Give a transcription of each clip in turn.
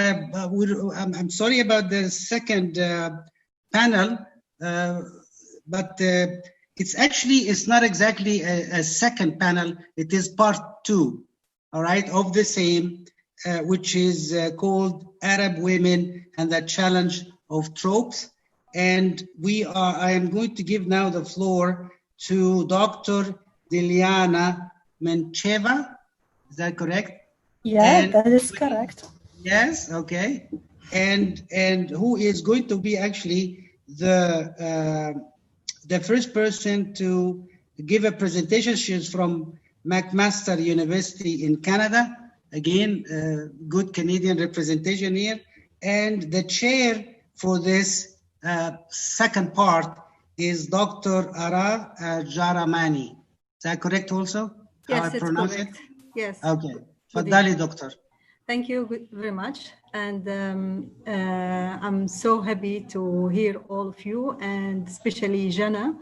I'm sorry about the second panel, but it's not exactly a second panel. It is part 2, all right, of the same, which is called Arab Women and the Challenge of Tropes. And I am going to give now the floor to Dr. Dilyana Mincheva. Is that correct? Yeah, that is correct. Yes, okay. And who is going to be actually the first person to give a presentation. She's from McMaster University in Canada. Again, good Canadian representation here. And the chair for this second part is Dr. Ara Jaramani. Is that correct also? Yes, it's correct. Yes. Okay. Faddali, Doctor. Thank you very much. And I'm so happy to hear all of you, and especially Jana.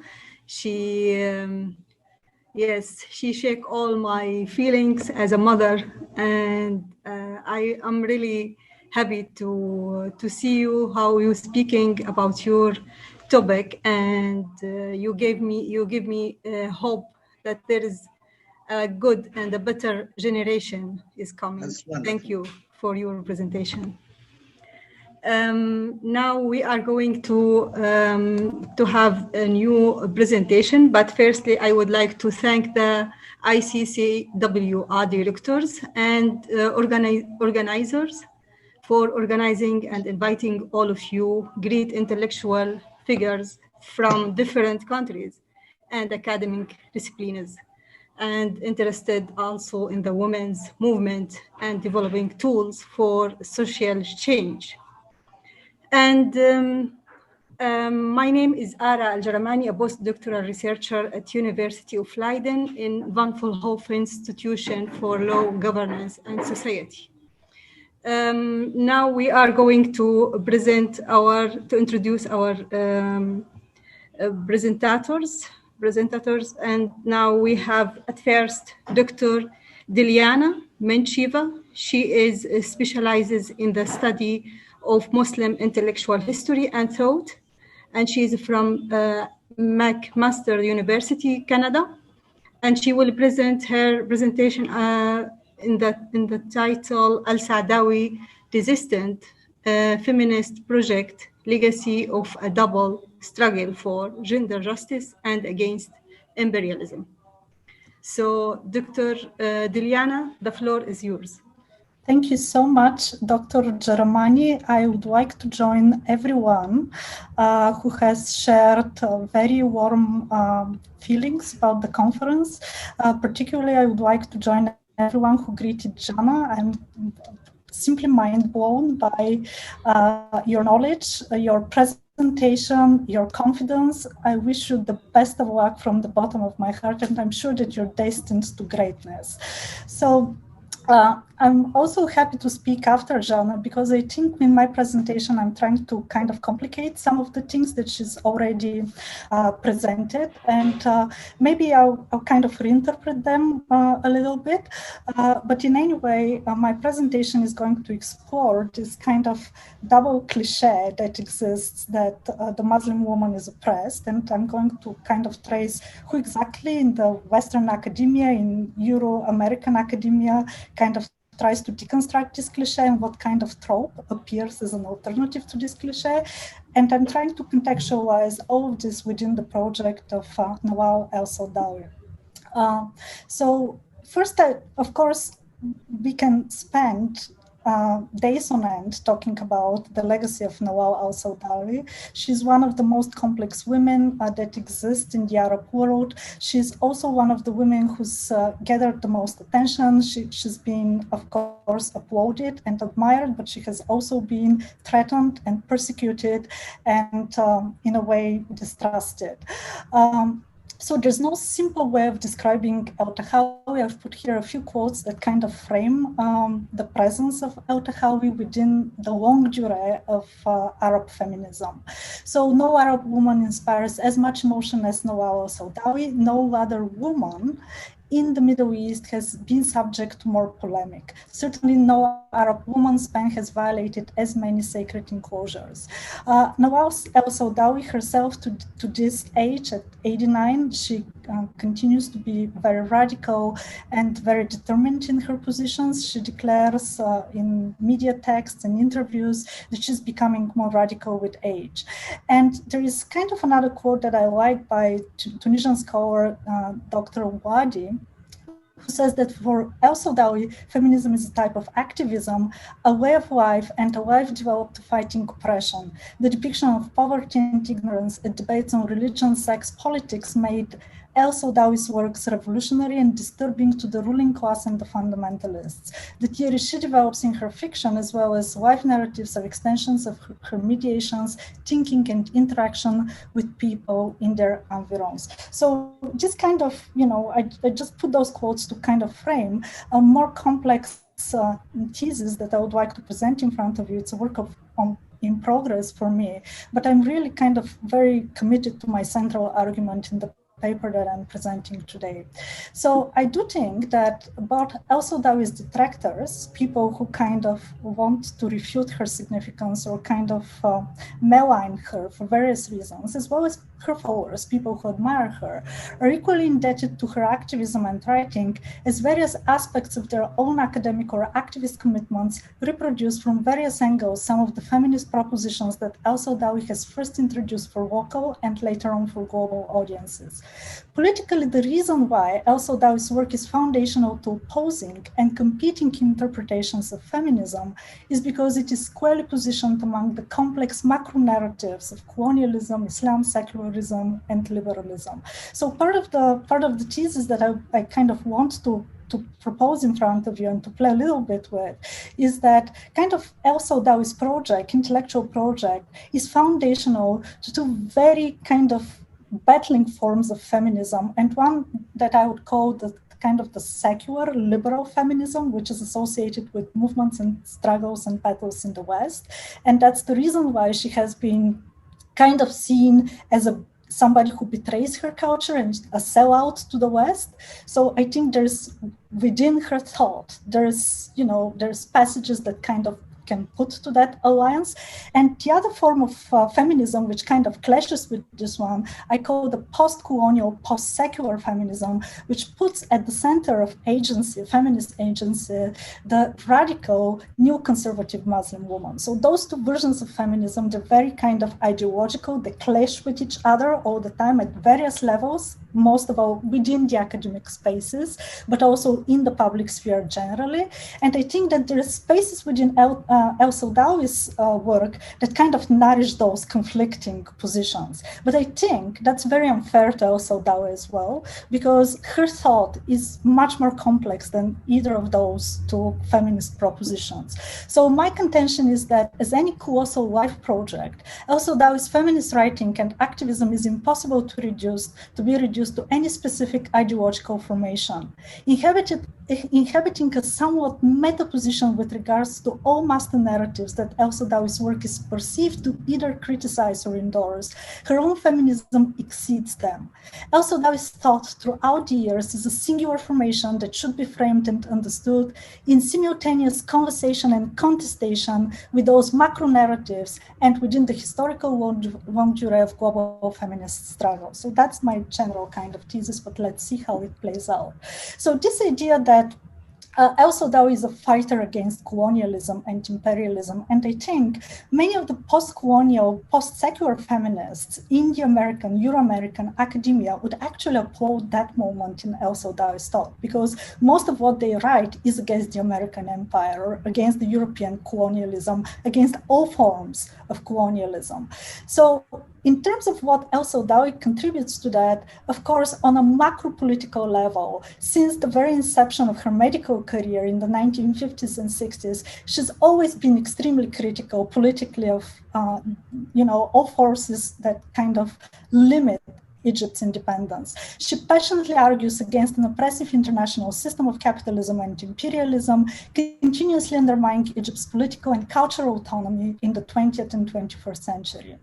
Yes, she shared all my feelings as a mother, and I am really happy to see you, how you're speaking about your topic, and you give me hope that there is a good and a better generation is coming. Thank you for your presentation. Now we are going to have a new presentation, but firstly, I would like to thank the ICCWR directors and organizers for organizing and inviting all of you great intellectual figures from different countries and academic disciplines, and interested also in the women's movement and developing tools for social change. And my name is Ara Al-Jaramani, a postdoctoral researcher at University of Leiden in Van Vollenhoven Institution for Law, Governance and Society. Now we are going to introduce our presentators, and now we have at first Dr. Dilyana Mincheva. She specializes in the study of Muslim intellectual history and thought, and she is from McMaster University, Canada, and she will present her presentation in the title Al-Saadawi Dissident, Feminist Project, Legacy of a Double Struggle for Gender Justice and Against Imperialism. So, Dr. Dilyana, the floor is yours. Thank you so much, Dr. Jaramani. I would like to join everyone who has shared very warm feelings about the conference. Particularly, I would like to join everyone who greeted Jana. I'm simply mind blown by your knowledge, your presentation, your confidence. I wish you the best of luck from the bottom of my heart, and I'm sure that you're destined to greatness. So I'm also happy to speak after Jana, because I think in my presentation I'm trying to kind of complicate some of the things that she's already presented, and maybe I'll kind of reinterpret them a little bit. But in any way, my presentation is going to explore this kind of double cliche that exists, that the Muslim woman is oppressed, and I'm going to kind of trace who exactly in the Western academia, in Euro-American academia, kind of tries to deconstruct this cliche and what kind of trope appears as an alternative to this cliche. And I'm trying to contextualize all of this within the project of Noha al-Saadawi. So first, of course, we can spend days on end talking about the legacy of Noha al-Saadawi. She's one of the most complex women that exist in the Arab world. She's also one of the women who's gathered the most attention. She's been, of course, applauded and admired, but she has also been threatened and persecuted and in a way distrusted. So there's no simple way of describing al-Tahawi. I've put here a few quotes that kind of frame the presence of al-Tahawi within the long durée of Arab feminism. So no Arab woman inspires as much emotion as Noha al-Saadawi. No other woman in the Middle East has been subject to more polemic. Certainly no Arab woman's pen has violated as many sacred enclosures. Noha El-Saadawi herself, to this age, at 89, she continues to be very radical and very determined in her positions. She declares in media texts and interviews that she's becoming more radical with age. And there is kind of another quote that I like by Tunisian scholar Dr. Wadi, who says that for El-Saadawi, feminism is a type of activism, a way of life, and a life developed to fighting oppression. The depiction of poverty and ignorance and debates on religion, sex, politics made El-Saadawi's works revolutionary and disturbing to the ruling class and the fundamentalists. The theory she develops in her fiction, as well as life narratives, are extensions of her mediations, thinking, and interaction with people in their environs. So just kind of, I just put those quotes to kind of frame a more complex thesis that I would like to present in front of you. It's a work in progress for me, but I'm really kind of very committed to my central argument in the paper that I'm presenting today. So I do think that about El-Saadawi's detractors, people who kind of want to refute her significance or kind of malign her for various reasons, as well as her followers, people who admire her, are equally indebted to her activism and writing as various aspects of their own academic or activist commitments reproduce from various angles some of the feminist propositions that El-Saadawi has first introduced for local and later on for global audiences. Politically, the reason why El-Saadawi's work is foundational to opposing and competing interpretations of feminism is because it is squarely positioned among the complex macro narratives of colonialism, Islam, secularism, and liberalism. So part of the thesis that I kind of want to propose in front of you and to play a little bit with is that kind of El-Saadawi's project, intellectual project, is foundational to two very kind of battling forms of feminism, and one that I would call the kind of the secular liberal feminism, which is associated with movements and struggles and battles in the West. And that's the reason why she has been kind of seen as somebody who betrays her culture and a sellout to the West. So I think there's within her thought, there's passages that kind of can put to that alliance. And the other form of feminism, which kind of clashes with this one, I call the post-colonial, post-secular feminism, which puts at the center of agency, feminist agency, the radical new conservative Muslim woman. So those two versions of feminism, they're very kind of ideological, they clash with each other all the time at various levels, most of all within the academic spaces, but also in the public sphere generally. And I think that there are spaces within El-Saadawi's work that kind of nourish those conflicting positions. But I think that's very unfair to El-Saadawi as well, because her thought is much more complex than either of those two feminist propositions. So my contention is that as any colossal life project, El-Saadawi's feminist writing and activism is impossible to be reduced to any specific ideological formation. Inhabiting a somewhat meta position with regards to all master narratives that El-Saadawi's work is perceived to either criticize or endorse, her own feminism exceeds them. El-Saadawi's thought throughout the years is a singular formation that should be framed and understood in simultaneous conversation and contestation with those macro narratives and within the historical longue durée of global feminist struggle. So that's my general kind of thesis, but let's see how it plays out. So this idea that El-Saadawi is a fighter against colonialism and imperialism, and I think many of the post-colonial, post-secular feminists in the Euro-American academia would actually applaud that moment in El-Saadawi's thought, because most of what they write is against the American empire or against the European colonialism, against all forms of colonialism. So in terms of what El-Saadawi contributes to that, of course, on a macro political level, since the very inception of her medical career in the 1950s and 60s, she's always been extremely critical politically of, all forces that kind of limit Egypt's independence. She passionately argues against an oppressive international system of capitalism and imperialism, continuously undermining Egypt's political and cultural autonomy in the 20th and 21st century.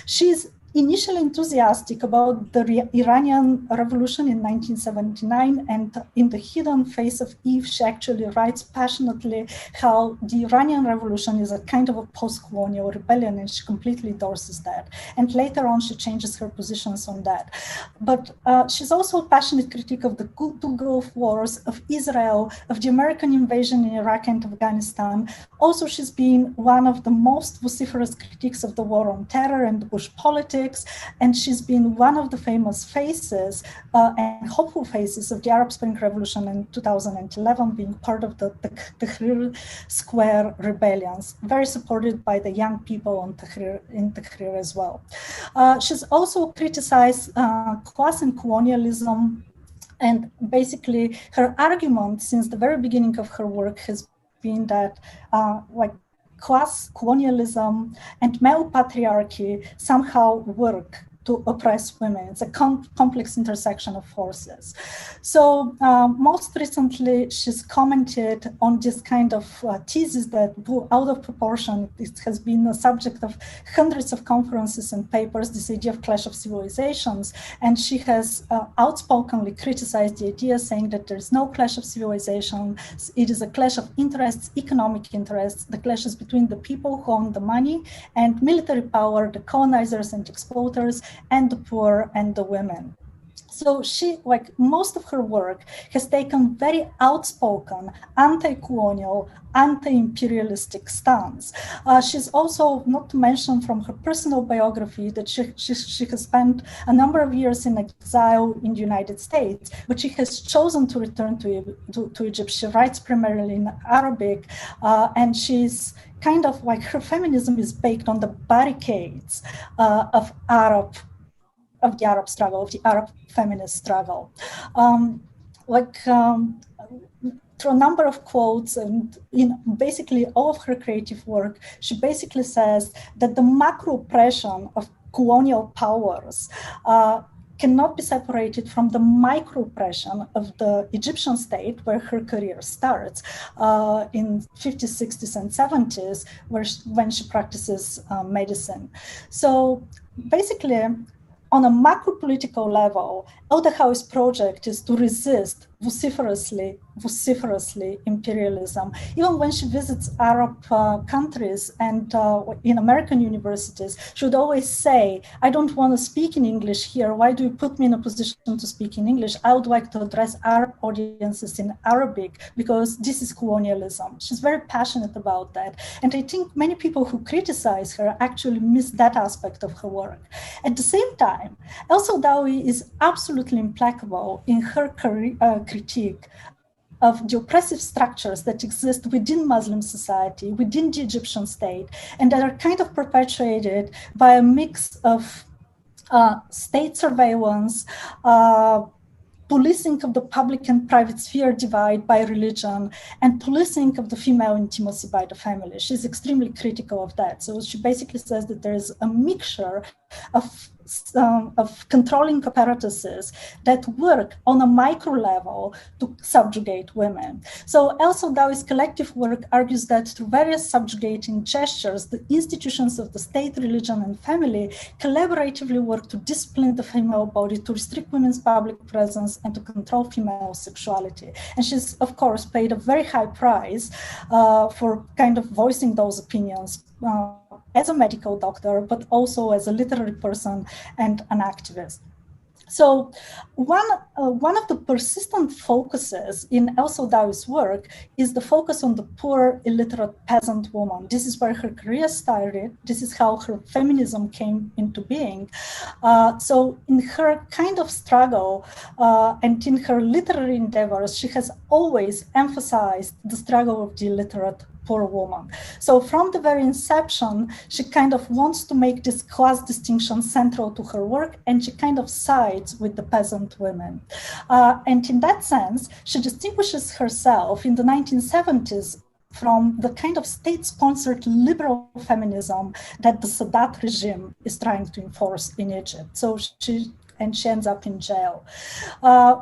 She's initially enthusiastic about the Iranian revolution in 1979, and in The Hidden Face of Eve, she actually writes passionately how the Iranian revolution is a kind of a post-colonial rebellion, and she completely endorses that. And later on, she changes her positions on that. But she's also a passionate critic of the two Gulf Wars, of Israel, of the American invasion in Iraq and Afghanistan. Also, she's been one of the most vociferous critiques of the war on terror and the Bush politics, and she's been one of the famous faces and hopeful faces of the Arab Spring Revolution in 2011, being part of the Tahrir Square rebellions, very supported by the young people in Tahrir as well. She's also criticized class and colonialism, and basically her argument since the very beginning of her work has been that class, colonialism, and male patriarchy somehow work to oppress women. It's a complex intersection of forces. So most recently, she's commented on this kind of thesis that blew out of proportion. It has been the subject of hundreds of conferences and papers, this idea of clash of civilizations. And she has outspokenly criticized the idea, saying that there's no clash of civilization. It is a clash of interests, economic interests. The clash is between the people who own the money and military power, the colonizers and exploiters, and the poor and the women. So she, like most of her work, has taken very outspoken, anti-colonial, anti-imperialistic stance. She's also, not to mention from her personal biography, that she has spent a number of years in exile in the United States, but she has chosen to return to Egypt. She writes primarily in Arabic, and she's kind of like, her feminism is based on the barricades of the Arab struggle, of the Arab feminist struggle. Through a number of quotes and in basically all of her creative work, she basically says that the macro oppression of colonial powers cannot be separated from the micro oppression of the Egyptian state, where her career starts in 50s, 60s, and 70s, when she practices medicine. So basically, on a macro political level, Otaka's project is to resist vociferously imperialism. Even when she visits Arab countries and in American universities, she would always say, I don't want to speak in English here. Why do you put me in a position to speak in English? I would like to address Arab audiences in Arabic, because this is colonialism. She's very passionate about that. And I think many people who criticize her actually miss that aspect of her work. At the same time, Saadawi is absolutely implacable in her critique of the oppressive structures that exist within Muslim society, within the Egyptian state, and that are kind of perpetuated by a mix of state surveillance, policing of the public and private sphere divide by religion, and policing of the female intimacy by the family. She's extremely critical of that. So she basically says that there is a mixture of controlling apparatuses that work on a micro level to subjugate women. So Saadawi's collective work argues that through various subjugating gestures, the institutions of the state, religion, and family collaboratively work to discipline the female body, to restrict women's public presence, and to control female sexuality. And she's, of course, paid a very high price for kind of voicing those opinions as a medical doctor, but also as a literary person and an activist. So one of the persistent focuses in Saadawi's work is the focus on the poor, illiterate peasant woman. This is where her career started. This is how her feminism came into being. So in her kind of struggle and in her literary endeavors, she has always emphasized the struggle of the illiterate poor woman. So from the very inception, she kind of wants to make this class distinction central to her work, and she kind of sides with the peasant women. And in that sense, she distinguishes herself in the 1970s from the kind of state-sponsored liberal feminism that the Sadat regime is trying to enforce in Egypt. So she ends up in jail.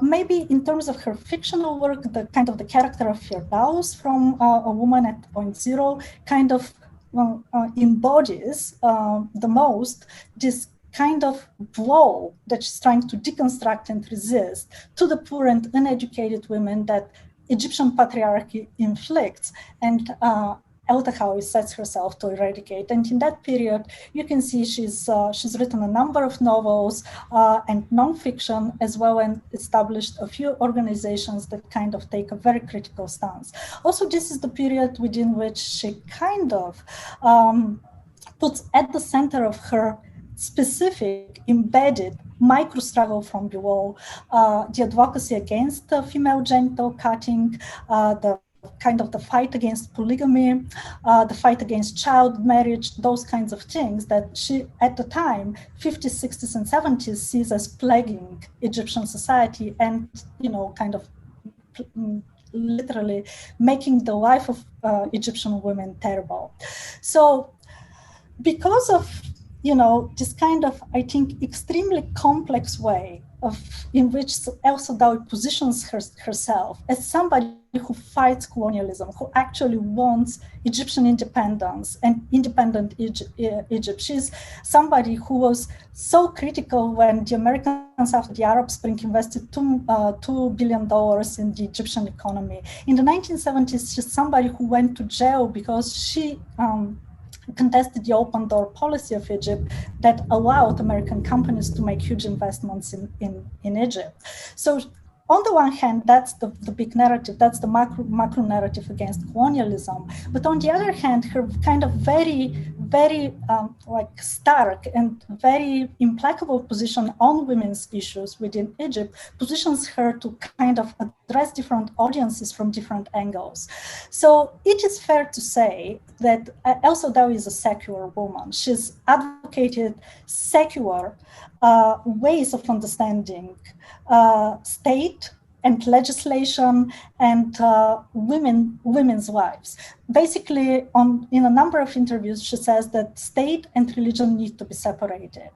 Maybe in terms of her fictional work, the kind of the character of Firdaus from A Woman at Point Zero kind of embodies the most this kind of blow that she's trying to deconstruct and resist to the poor and uneducated women that Egyptian patriarchy inflicts, and Otaka sets herself to eradicate. And in that period, you can see she's written a number of novels and nonfiction, as well, and established a few organizations that kind of take a very critical stance. Also, this is the period within which she kind of puts at the center of her specific, embedded micro struggle from below, the advocacy against female genital cutting, the kind of the fight against polygamy, the fight against child marriage, those kinds of things that she, at the time, 50s, 60s, and 70s, sees as plaguing Egyptian society and, kind of literally making the life of Egyptian women terrible. So because of this kind of, I think, extremely complex way in which El Saadawi positions herself as somebody who fights colonialism, who actually wants Egyptian independence and independent Egypt. She's somebody who was so critical when the Americans after the Arab Spring invested $2 billion in the Egyptian economy. In the 1970s, she's somebody who went to jail because she contested the open door policy of Egypt that allowed American companies to make huge investments in Egypt. So on the one hand, that's the big narrative, that's the macro narrative against colonialism. But on the other hand, her kind of very stark and very implacable position on women's issues within Egypt positions her to kind of address different audiences from different angles. So it is fair to say that El Saadawi is a secular woman. She's advocated secular ways of understanding state and legislation and women's lives. Basically, in a number of interviews, she says that state and religion need to be separated.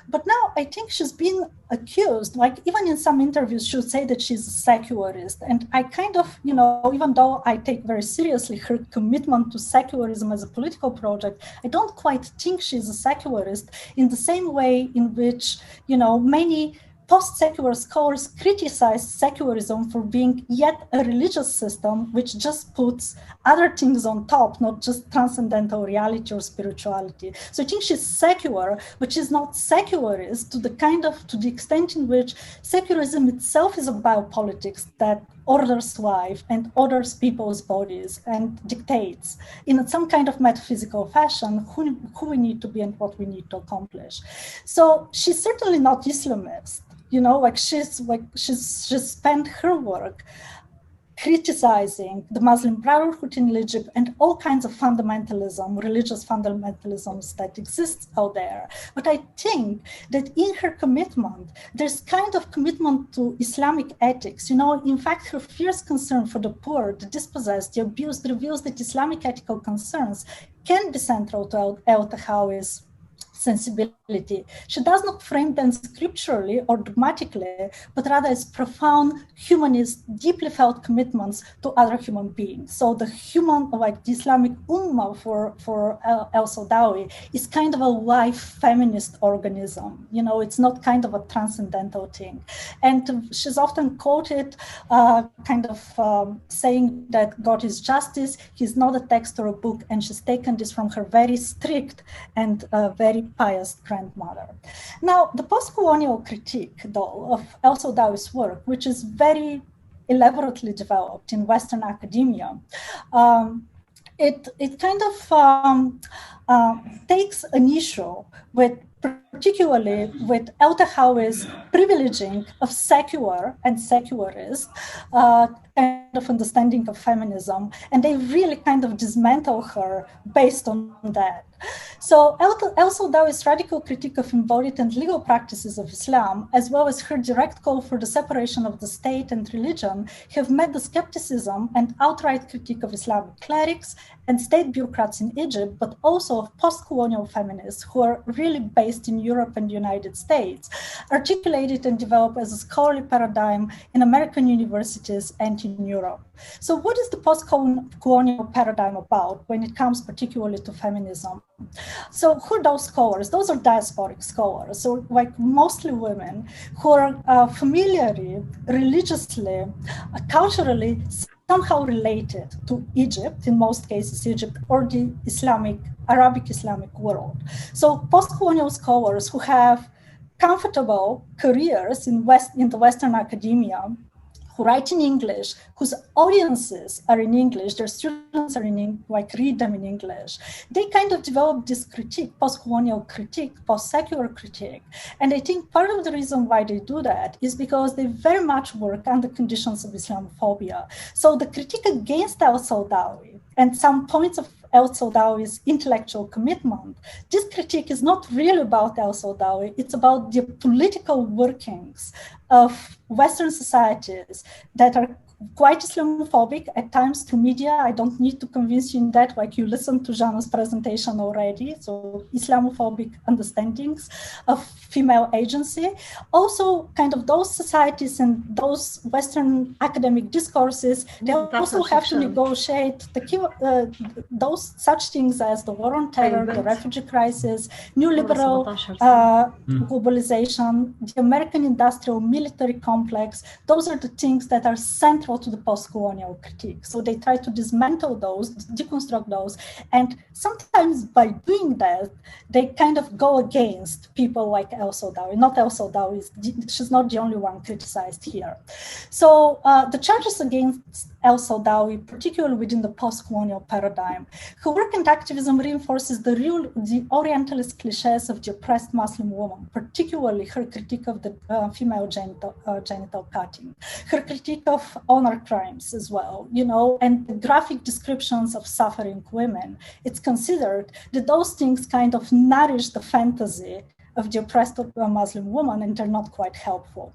But now I think she's been accused, like even in some interviews, she would say that she's a secularist. And I kind of, even though I take very seriously her commitment to secularism as a political project, I don't quite think she's a secularist in the same way in which, many post-secular scholars criticize secularism for being yet a religious system which just puts other things on top, not just transcendental reality or spirituality. So I think she's secular, but she's not secularist to the extent in which secularism itself is a biopolitics that orders life and orders people's bodies and dictates in some kind of metaphysical fashion who we need to be and what we need to accomplish. So she's certainly not Islamist. She's spent her work criticizing the Muslim Brotherhood in Egypt and all kinds of fundamentalism, religious fundamentalisms that exist out there. But I think that in her commitment, there's kind of commitment to Islamic ethics. In fact, her fierce concern for the poor, the dispossessed, the abused reveals that Islamic ethical concerns can be central to El-Tahawi's sensibility. She does not frame them scripturally or dogmatically, but rather as profound humanist, deeply felt commitments to other human beings. So the the Islamic Ummah for El Saadawi is kind of a life feminist organism. It's not kind of a transcendental thing. And she's often quoted saying that God is justice, he's not a text or a book, and she's taken this from her very strict and very pious grandmother. Now, the postcolonial critique, though, of El Saadawi's work, which is very elaborately developed in Western academia, it kind of takes an issue particularly with El-Tahawi's privileging of secular and secularist kind of understanding of feminism, and they really kind of dismantle her based on that. So El Saadawi's radical critique of embodied and legal practices of Islam, as well as her direct call for the separation of the state and religion, have met the skepticism and outright critique of Islamic clerics and state bureaucrats in Egypt, but also of post-colonial feminists who are really based in Europe and the United States, articulated and developed as a scholarly paradigm in American universities and in Europe. So what is the post-colonial paradigm about when it comes particularly to feminism? So who are those scholars? Those are diasporic scholars, so like mostly women who are familiarly, religiously, culturally, somehow related to Egypt, in most cases Egypt, or the Arabic Islamic world. So post-colonial scholars who have comfortable careers in the Western academia, who write in English, whose audiences are in English, their students are read them in English. They kind of develop this critique, post-colonial critique, post-secular critique. And I think part of the reason why they do that is because they very much work under conditions of Islamophobia. So the critique against al-Saadawi and some points of al-Saadawi's intellectual commitment, this critique is not really about al-Saadawi, it's about the political workings of Western societies that are quite Islamophobic at times to media. I don't need to convince you in that, like you listened to Jana's presentation already. So Islamophobic understandings of female agency. Also kind of those societies and those Western academic discourses, they also have to negotiate those such things as the war on terror, the refugee crisis, new liberal globalization, the American industrial military complex. Those are the things that are central to the post-colonial critique. So they try to dismantle those, deconstruct those, and sometimes by doing that, they kind of go against people like el-Saadawi. Not el-Saadawi, she's not the only one criticized here. So the charges against el-Saadawi, particularly within the post-colonial paradigm, her work and activism reinforces the Orientalist cliches of the oppressed Muslim woman, particularly her critique of the female genital cutting, her critique of honor crimes as well, and the graphic descriptions of suffering women. It's considered that those things kind of nourish the fantasy of the oppressed Muslim woman, and they're not quite helpful.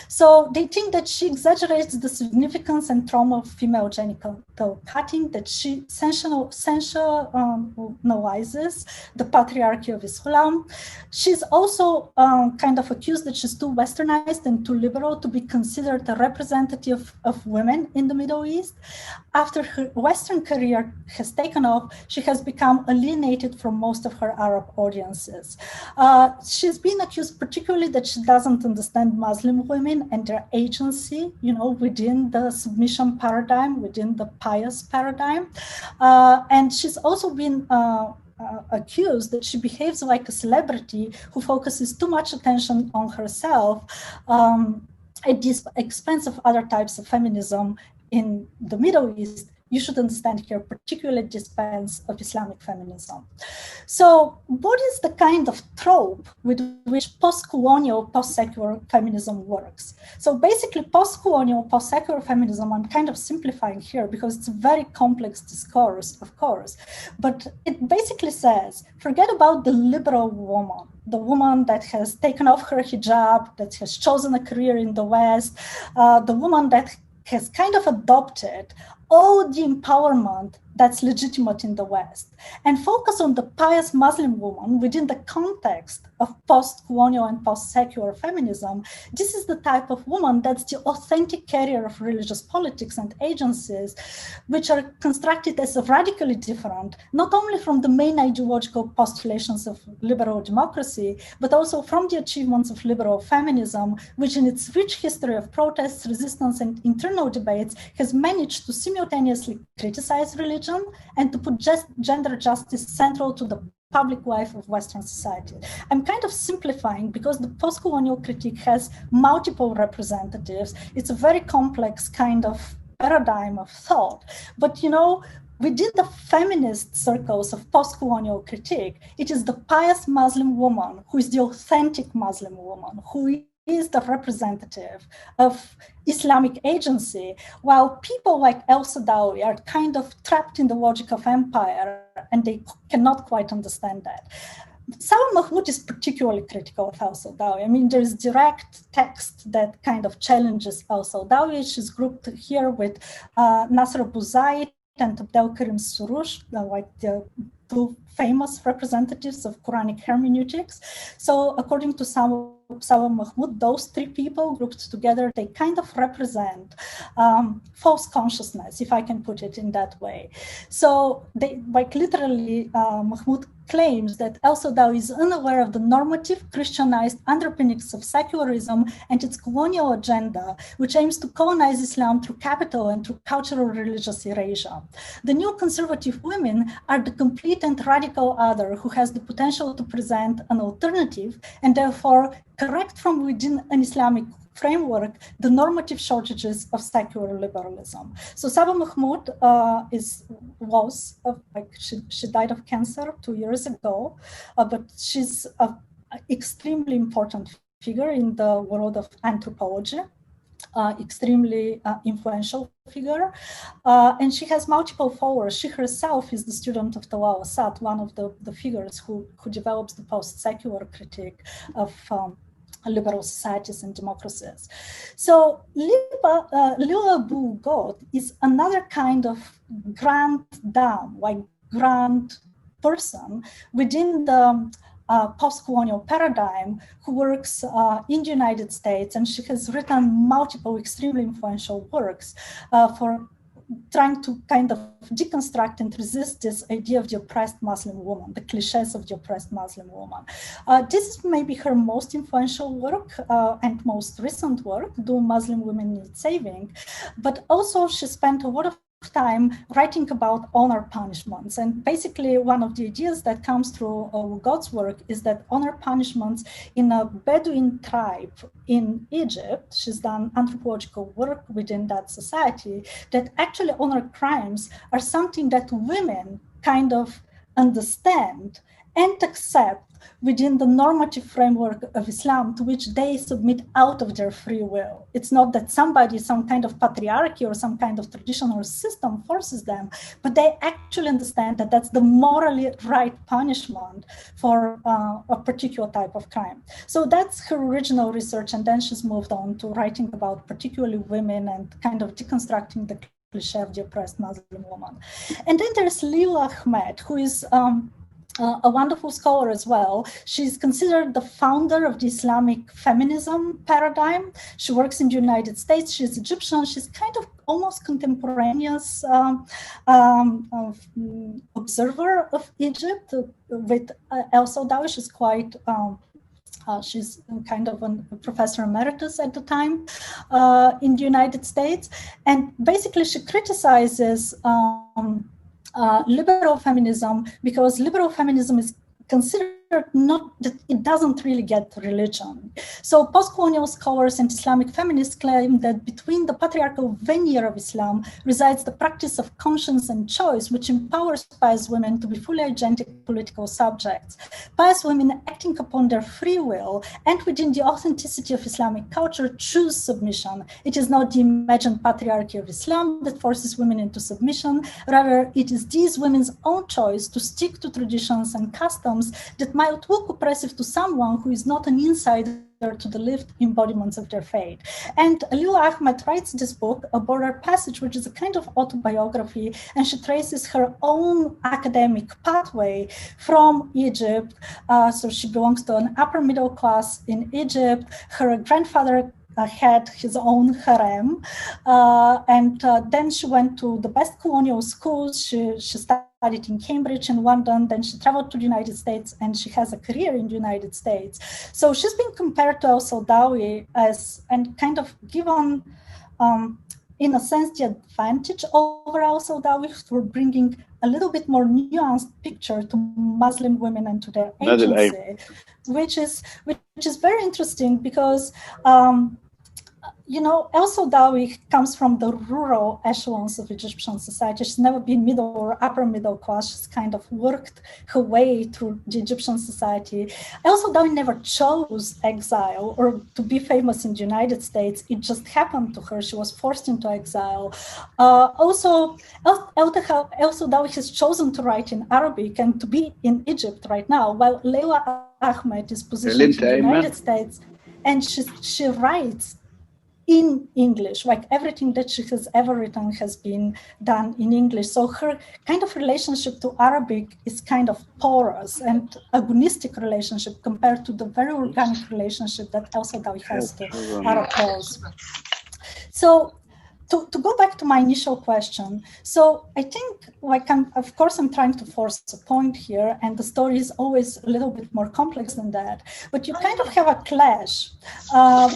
So they think that she exaggerates the significance and trauma of female genital cutting, that she sensationalizes the patriarchy of Islam. She's also kind of accused that she's too westernized and too liberal to be considered a representative of women in the Middle East. After her Western career has taken off, she has become alienated from most of her Arab audiences. She's been accused particularly that she doesn't understand Muslim women and their agency, within the submission paradigm, within the pious paradigm. And she's also been accused that she behaves like a celebrity who focuses too much attention on herself at the expense of other types of feminism in the Middle East. You should understand here, particularly the expense of Islamic feminism. So what is the kind of trope with which post-colonial, post-secular feminism works? So basically post-colonial, post-secular feminism, I'm kind of simplifying here because it's a very complex discourse, of course, but it basically says, forget about the liberal woman, the woman that has taken off her hijab, that has chosen a career in the West, the woman that has kind of adopted all the empowerment that's legitimate in the West, and focus on the pious Muslim woman within the context of post-colonial and post-secular feminism. This is the type of woman that's the authentic carrier of religious politics and agencies, which are constructed as radically different, not only from the main ideological postulations of liberal democracy, but also from the achievements of liberal feminism, which in its rich history of protests, resistance, and internal debates has managed to simultaneously criticize religion and to put gender justice central to the public life of Western society. I'm kind of simplifying because the post-colonial critique has multiple representatives. It's a very complex kind of paradigm of thought. But within the feminist circles of post-colonial critique, it is the pious Muslim woman who is the authentic Muslim woman, who is the representative of Islamic agency, while people like el-Saadawi are kind of trapped in the logic of empire and they cannot quite understand that. Salwa Mahmoud is particularly critical of el-Saadawi. I mean, there is direct text that kind of challenges el-Saadawi. She's grouped here with Nasr Abu Zaid and Abdelkarim Surush, like the two famous representatives of Quranic hermeneutics. So according to Salwa Mahmoud, those three people grouped together, they kind of represent false consciousness, if I can put it in that way. So they, like literally, Mahmoud claims that Saadawi is unaware of the normative Christianized underpinnings of secularism and its colonial agenda, which aims to colonize Islam through capital and through cultural religious erasure. The new conservative women are the complete and radical other who has the potential to present an alternative and therefore correct from within an Islamic framework the normative shortages of secular liberalism. So Saba Mahmoud she died of cancer 2 years ago, but she's an extremely important figure in the world of anthropology. Extremely influential figure, and she has multiple followers. She herself is the student of Talal Asad, one of the figures who develops the post-secular critique of liberal societies and democracies. So Lila Abu God is another kind of grand dame, like grand person within the post-colonial paradigm who works in the United States, and she has written multiple extremely influential works for trying to kind of deconstruct and resist this idea of the oppressed Muslim woman, the cliches of the oppressed Muslim woman. This is maybe her most influential work and most recent work, Do Muslim Women Need Saving? But also she spent a lot of time writing about honor punishments. And basically one of the ideas that comes through God's work is that honor punishments in a Bedouin tribe in Egypt, she's done anthropological work within that society, that actually honor crimes are something that women kind of understand and accept within the normative framework of Islam to which they submit out of their free will. It's not that somebody, some kind of patriarchy or some kind of traditional system forces them, but they actually understand that that's the morally right punishment for a particular type of crime. So that's her original research, and then she's moved on to writing about particularly women and kind of deconstructing the cliche of the oppressed Muslim woman. And then there's Leila Ahmed, who is a wonderful scholar as well. She's considered the founder of the Islamic feminism paradigm. She works in the United States. She's Egyptian. She's kind of almost contemporaneous observer of Egypt with Saadawi. She's quite she's kind of a professor emeritus at the time in the United States. And basically she criticizes liberal feminism because liberal feminism is considered not that it doesn't really get religion. So post-colonial scholars and Islamic feminists claim that between the patriarchal veneer of Islam resides the practice of conscience and choice, which empowers pious women to be fully agentic political subjects. Pious women acting upon their free will and within the authenticity of Islamic culture choose submission. It is not the imagined patriarchy of Islam that forces women into submission. Rather, it is these women's own choice to stick to traditions and customs that might look oppressive to someone who is not an insider to the lived embodiments of their faith. And Leila Ahmed writes this book, A Border Passage, which is a kind of autobiography, and she traces her own academic pathway from Egypt. So she belongs to an upper middle class in Egypt. Her grandfather had his own harem, and then she went to the best colonial schools. She studied in Cambridge and London, then she traveled to the United States, and she has a career in the United States. So she's been compared to Saadawi as, and kind of given, in a sense, the advantage over Saadawi for bringing a little bit more nuanced picture to Muslim women and to their agency, which is very interesting because you know, Saadawi comes from the rural echelons of Egyptian society. She's never been middle or upper middle class. She's kind of worked her way through the Egyptian society. Saadawi never chose exile or to be famous in the United States. It just happened to her. She was forced into exile. Also, Saadawi has chosen to write in Arabic and to be in Egypt right now, while Leila Ahmed is positioned in the United States, and she writes in English, like everything that she has ever written has been done in English. So her kind of relationship to Arabic is kind of porous and agonistic relationship compared to the very organic relationship that Saadawi has to Arab prose. So to go back to my initial question, so I think, like, of course, I'm trying to force a point here, and the story is always a little bit more complex than that. But you kind of have a clash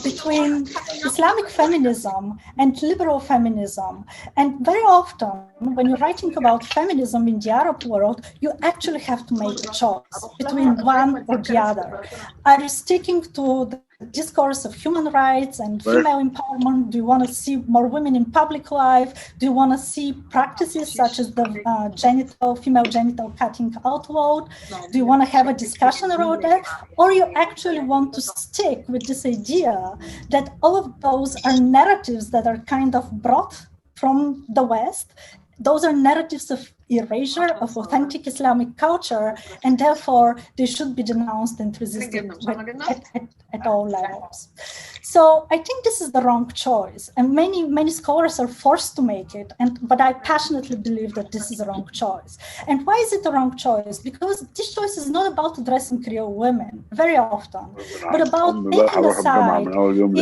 between Islamic feminism and liberal feminism. And very often, when you're writing about feminism in the Arab world, you actually have to make a choice between one or the other. Are you sticking to the discourse of human rights and female empowerment? Do you want to see more women in public life? Do you want to see practices such as the female genital cutting out vote? Do you want to have a discussion around that? Or you actually want to stick with this idea that all of those are narratives that are kind of brought from the West? Those are narratives of erasure of authentic Islamic culture, and therefore they should be denounced and resisted at all levels. So I think this is the wrong choice, and many scholars are forced to make it, but I passionately believe that this is a wrong choice. And why is it a wrong choice? Because this choice is not about addressing Creole women very often, but about taking a side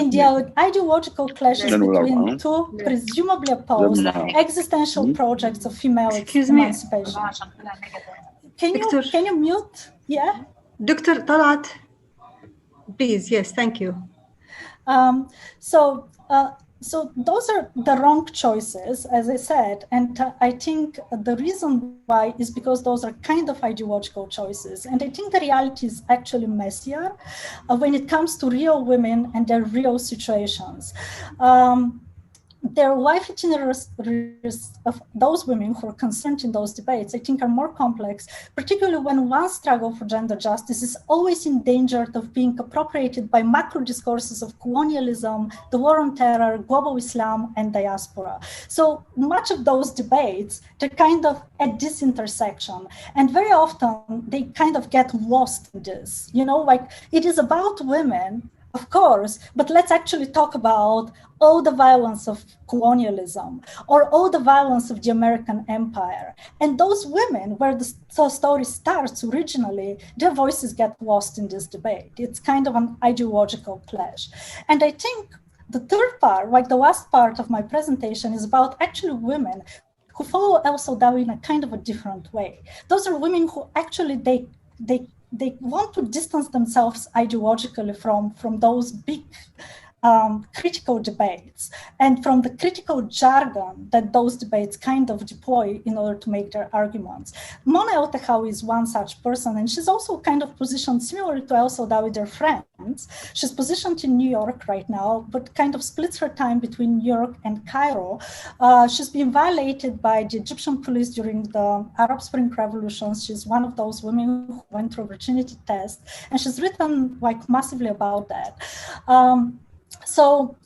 in the ideological clashes between two presumably opposed existential projects of female emancipation. Can you mute? Yeah. Dr. Talat, please. Yes, thank you. So those are the wrong choices, as I said, and I think the reason why is because those are kind of ideological choices. And I think the reality is actually messier when it comes to real women and their real situations. Their life itineraries of those women who are concerned in those debates, I think, are more complex, particularly when one struggle for gender justice is always endangered of being appropriated by macro discourses of colonialism, the war on terror, global Islam, and diaspora. So much of those debates, they're kind of at this intersection. And very often they kind of get lost in this, like it is about women, of course, but let's actually talk about all the violence of colonialism or all the violence of the American empire. And those women, where the story starts originally, their voices get lost in this debate. It's kind of an ideological clash. And I think the third part, like the last part of my presentation, is about actually women who follow Saadawi in a kind of a different way. Those are women who actually, they want to distance themselves ideologically from those big critical debates and from the critical jargon that those debates kind of deploy in order to make their arguments. Mona Otaka is one such person, and she's also kind of positioned similarly to Saadawi, their friends. She's positioned in New York right now, but kind of splits her time between New York and Cairo. She's been violated by the Egyptian police during the Arab Spring revolutions. She's one of those women who went through a virginity test, and she's written like massively about that. So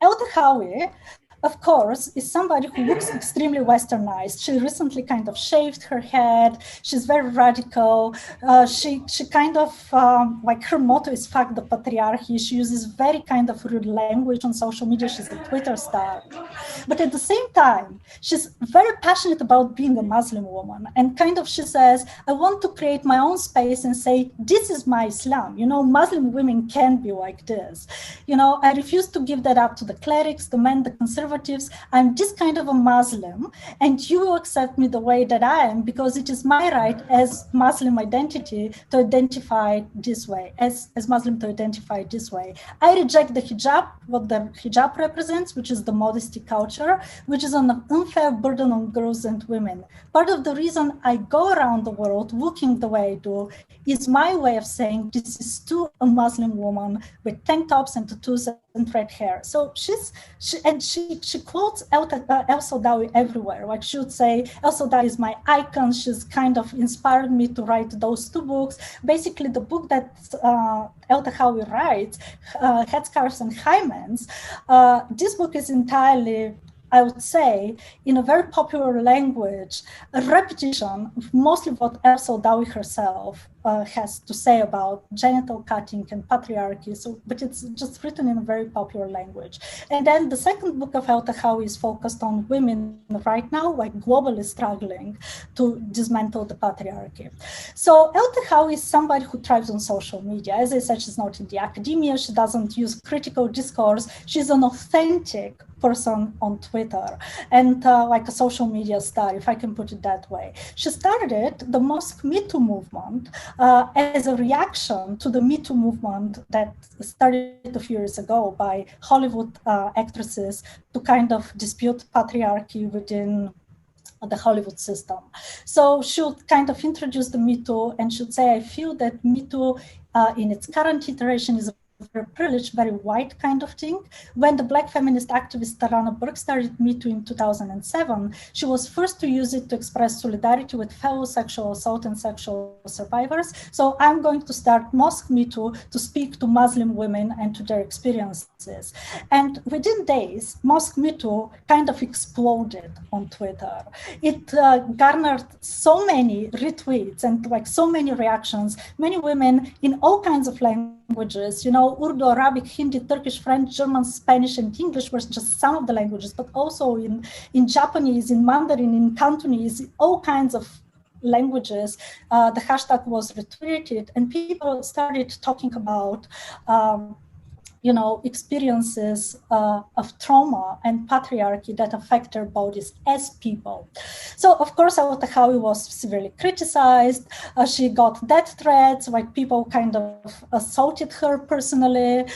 El-Tahawi, of course, is somebody who looks extremely westernized. She recently kind of shaved her head. She's very radical. She kind of, like her motto is "fuck the patriarchy." She uses very kind of rude language on social media. She's a Twitter star. But at the same time, she's very passionate about being a Muslim woman. And kind of she says, I want to create my own space and say, this is my Islam. Muslim women can be like this. I refuse to give that up to the clerics, the men, the conservatives. I'm this kind of a Muslim, and you will accept me the way that I am because it is my right as Muslim identity to identify this way, as Muslim to identify this way. I reject the hijab, what the hijab represents, which is the modesty culture, which is an unfair burden on girls and women. Part of the reason I go around the world looking the way I do is my way of saying this is to a Muslim woman with tank tops and tattoos and red hair. So she quotes El-Saadawi everywhere. Like she would say, El-Saadawi is my icon. She's kind of inspired me to write those two books. Basically, the book that El-Tahawi writes, Headscarves and Hymens, this book is entirely, I would say, in a very popular language, a repetition of mostly what El-Saadawi herself has to say about genital cutting and patriarchy. So, but it's just written in a very popular language. And then the second book of Otaka is focused on women right now, like globally struggling to dismantle the patriarchy. So Otaka is somebody who thrives on social media. As I said, she's not in the academia. She doesn't use critical discourse. She's an authentic person on Twitter and like a social media star, if I can put it that way. She started the MosMetoo movement as a reaction to the Me Too movement that started a few years ago by Hollywood actresses to kind of dispute patriarchy within the Hollywood system. So she would kind of introduce the Me Too and should say, I feel that Me Too in its current iteration is a very privileged, very white kind of thing. When the Black feminist activist Tarana Burke started Me Too in 2007, she was first to use it to express solidarity with fellow sexual assault and sexual survivors. So I'm going to start MosMetoo to speak to Muslim women and to their experiences. And within days, MosMetoo kind of exploded on Twitter. It garnered so many retweets and like so many reactions, many women in all kinds of languages, you know, Urdu, Arabic, Hindi, Turkish, French, German, Spanish, and English were just some of the languages, but also in Japanese, in Mandarin, in Cantonese, all kinds of languages. The hashtag was retweeted, and people started talking about you know, experiences of trauma and patriarchy that affect their bodies as people. So, of course, Otaka was severely criticized. She got death threats, like people kind of assaulted her personally.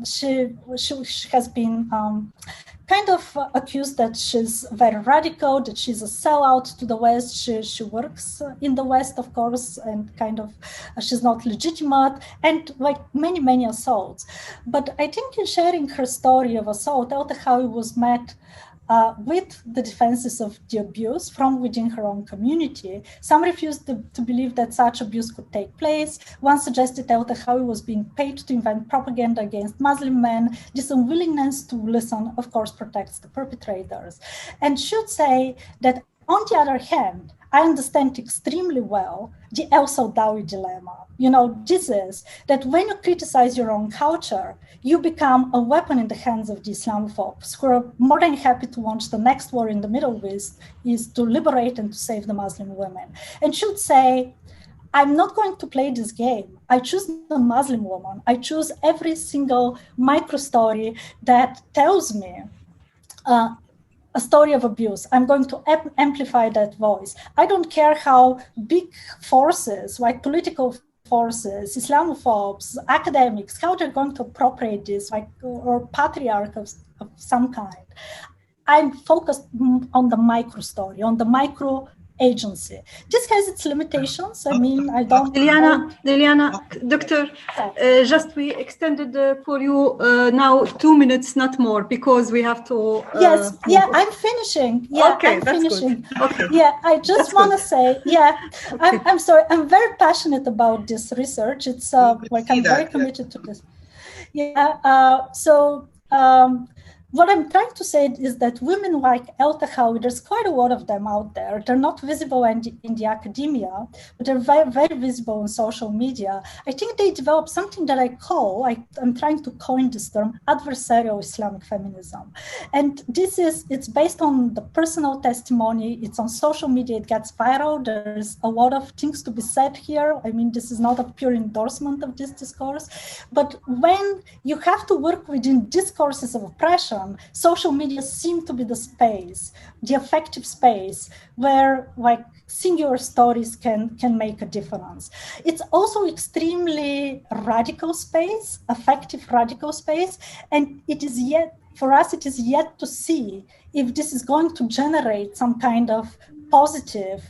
She has been kind of accused that she's very radical, that she's a sellout to the West. She works in the West, of course, and kind of she's not legitimate, and like many, many assaults. But I think in sharing her story of assault, Otaka was met with the defenses of the abuse from within her own community. Some refused to believe that such abuse could take place. One suggested Otaka was being paid to invent propaganda against Muslim men. This unwillingness to listen, of course, protects the perpetrators. And should say that, on the other hand, I understand extremely well the Saadawi dilemma. You know, this is that when you criticize your own culture, you become a weapon in the hands of the Islamophobes who are more than happy to launch the next war in the Middle East, is to liberate and to save the Muslim women. And should say, I'm not going to play this game. I choose the Muslim woman. I choose every single micro story that tells me a story of abuse. I'm going to amplify that voice. I don't care how big forces, like political forces, Islamophobes, academics, how they're going to appropriate this, like, or patriarchs of some kind. I'm focused on the micro story, on the micro agency. This has its limitations. I mean, I don't... Dilyana, Doctor, just we extended for you now 2 minutes, not more, because we have to... Yes, yeah, I'm finishing. Yeah, okay, I'm that's finishing. Good. Okay. Yeah, I just want to say, yeah, okay. I'm sorry, I'm very passionate about this research. It's like I'm very committed to this. Yeah, what I'm trying to say is that women like Otaka, there's quite a lot of them out there. They're not visible in the academia, but they're very, very visible on social media. I think they developed something that I call, I'm trying to coin this term, adversarial Islamic feminism. And it's based on the personal testimony. It's on social media, it gets viral. There's a lot of things to be said here. I mean, this is not a pure endorsement of this discourse, but when you have to work within discourses of oppression, social media seem to be the space, the effective space where like singular stories can make a difference. It's also extremely radical space, effective radical space, and it is yet to see if this is going to generate some kind of positive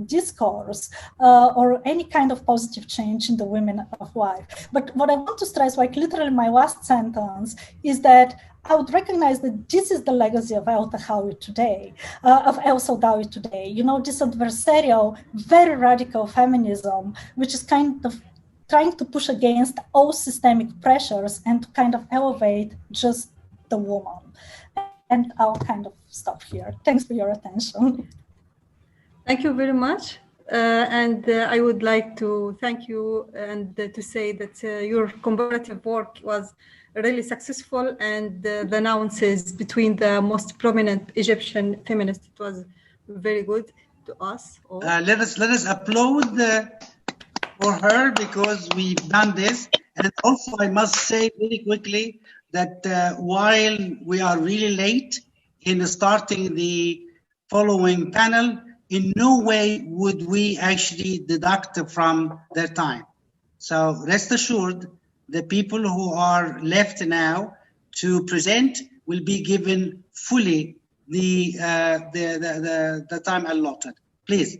discourse or any kind of positive change in the women of life. But what I want to stress, like literally my last sentence, is that I would recognize that this is the legacy of Saadawi today, of Saadawi today. You know, this adversarial, very radical feminism, which is kind of trying to push against all systemic pressures and to kind of elevate just the woman. And I'll kind of stop here. Thanks for your attention. Thank you very much. I would like to thank you and to say that your comparative work was really successful, and the announces between the most prominent Egyptian feminists, it was very good to us all. Let us applaud for her, because we've done this. And also I must say very quickly that while we are really late in starting the following panel, in no way would we actually deduct from their time. So rest assured, the people who are left now to present will be given fully the time allotted. Please.